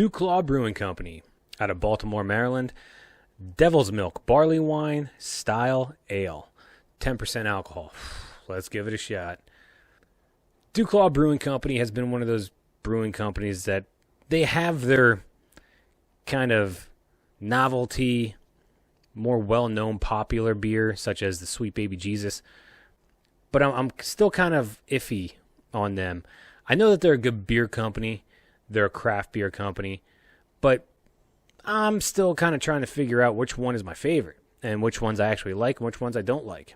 DuClaw Brewing Company out of Baltimore, Maryland. Devil's Milk Barley Wine Style Ale. 10% alcohol. Let's give it a shot. DuClaw Brewing Company has been one of those brewing companies that they have their kind of novelty, more well-known popular beer, such as the Sweet Baby Jesus. But I'm still kind of iffy on them. I know that they're a good beer company. They're a craft beer company. But I'm still kind of trying to figure out which one is my favorite and which ones I actually like and which ones I don't like.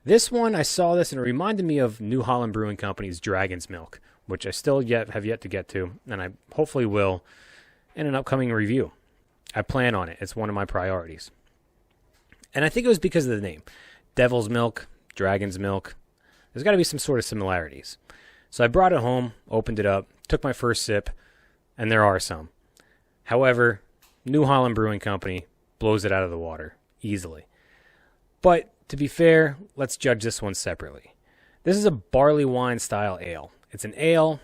This one, I saw this and it reminded me of New Holland Brewing Company's Dragon's Milk, which I still have yet to get to, and I hopefully will in an upcoming review. I plan on it. It's one of my priorities. And I think it was because of the name. Devil's Milk, Dragon's Milk. There's got to be some sort of similarities. So I brought it home, opened it up, took my first sip, and there are some. However, New Holland Brewing Company blows it out of the water easily. But to be fair, let's judge this one separately. This is a barley wine style ale. It's an ale,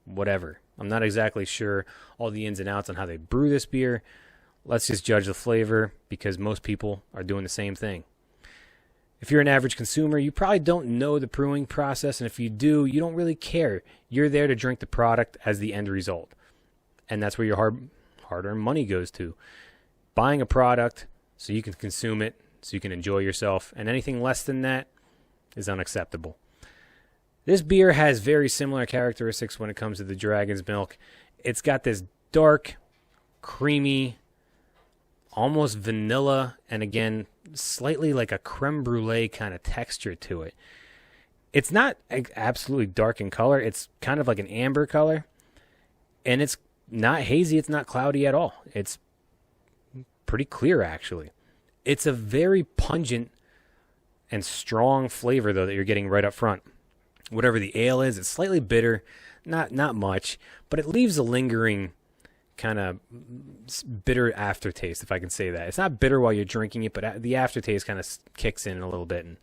whatever. I'm not exactly sure all the ins and outs on how they brew this beer. Let's just judge the flavor because most people are doing the same thing. If you're an average consumer, you probably don't know the brewing process, and if you do, you don't really care. You're there to drink the product as the end result. And that's where your hard-earned money goes to. Buying a product so you can consume it, so you can enjoy yourself, and anything less than that is unacceptable. This beer has very similar characteristics when it comes to the Dragon's Milk. It's got this dark, creamy, almost vanilla, and again, slightly like a creme brulee kind of texture to it. It's not absolutely dark in color. It's kind of like an amber color, and it's not hazy. It's not cloudy at all. It's pretty clear, actually. It's a very pungent and strong flavor, though, that you're getting right up front. Whatever the ale is, it's slightly bitter, not much, but it leaves a lingering kind of bitter aftertaste, if I can say that. It's not bitter while you're drinking it, but the aftertaste kind of kicks in a little bit, and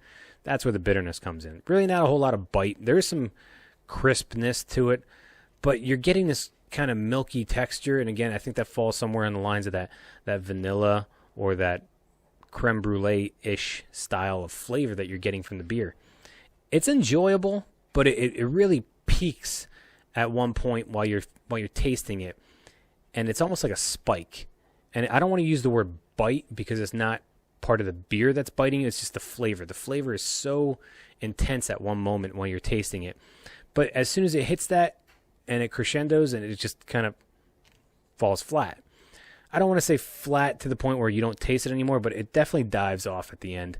that's where the bitterness comes in. Really not a whole lot of bite. There's some crispness to it, but you're getting this kind of milky texture, and again, I think that falls somewhere on the lines of that vanilla or that creme brulee-ish style of flavor that you're getting from the beer. It's enjoyable, but it really peaks at one point while you're tasting it, and it's almost like a spike. And I don't want to use the word bite because it's not part of the beer that's biting you. It's just the flavor. The flavor is so intense at one moment while you're tasting it, but as soon as it hits that and it crescendos and it just kind of falls flat. I don't want to say flat to the point where you don't taste it anymore, but it definitely dives off at the end.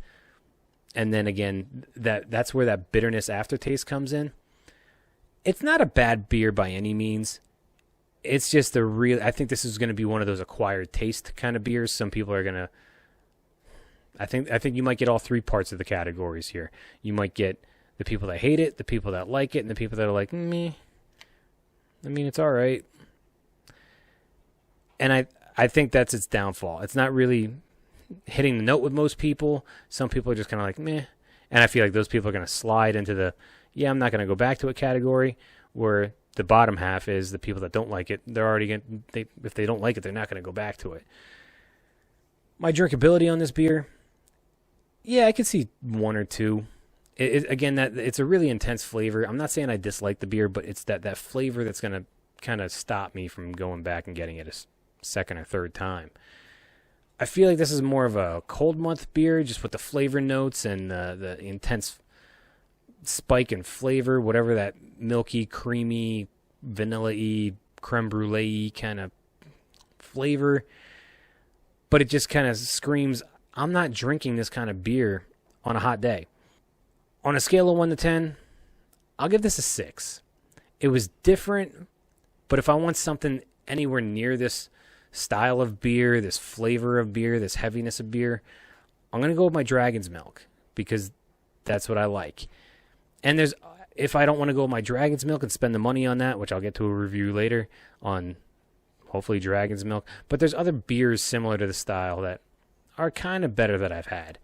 And then again, that's where that bitterness aftertaste comes in. It's not a bad beer by any means. It's just I think this is going to be one of those acquired taste kind of beers. Some people are going to, I think you might get all three parts of the categories here. You might get the people that hate it, the people that like it, and the people that are like, meh. I mean, it's all right. And I think that's its downfall. It's not really hitting the note with most people. Some people are just kind of like, meh. And I feel like those people are going to slide into the, yeah, I'm not going to go back to it category, where the bottom half is the people that don't like it. They're already going to, if they don't like it, they're not going to go back to it. My drinkability on this beer, yeah, I could see one or two. Again, it's a really intense flavor. I'm not saying I dislike the beer, but it's that flavor that's going to kind of stop me from going back and getting it a second or third time. I feel like this is more of a cold month beer, just with the flavor notes and the intense spike in flavor, whatever that milky, creamy, vanilla-y, creme brulee kind of flavor. But it just kind of screams, I'm not drinking this kind of beer on a hot day. On a scale of 1 to 10, I'll give this a 6. It was different, but if I want something anywhere near this style of beer, this flavor of beer, this heaviness of beer, I'm going to go with my Dragon's Milk because that's what I like. And if I don't want to go with my Dragon's Milk and spend the money on that, which I'll get to a review later on hopefully Dragon's Milk, but there's other beers similar to the style that are kind of better that I've had.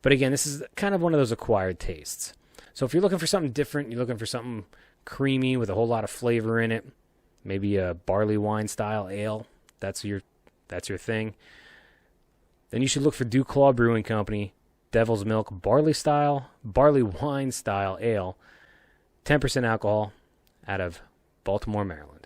But again, this is kind of one of those acquired tastes. So if you're looking for something different, you're looking for something creamy with a whole lot of flavor in it, maybe a barley wine style ale. That's your thing. Then you should look for DuClaw Brewing Company, Devil's Milk barley wine style ale, 10% alcohol, out of Baltimore, Maryland.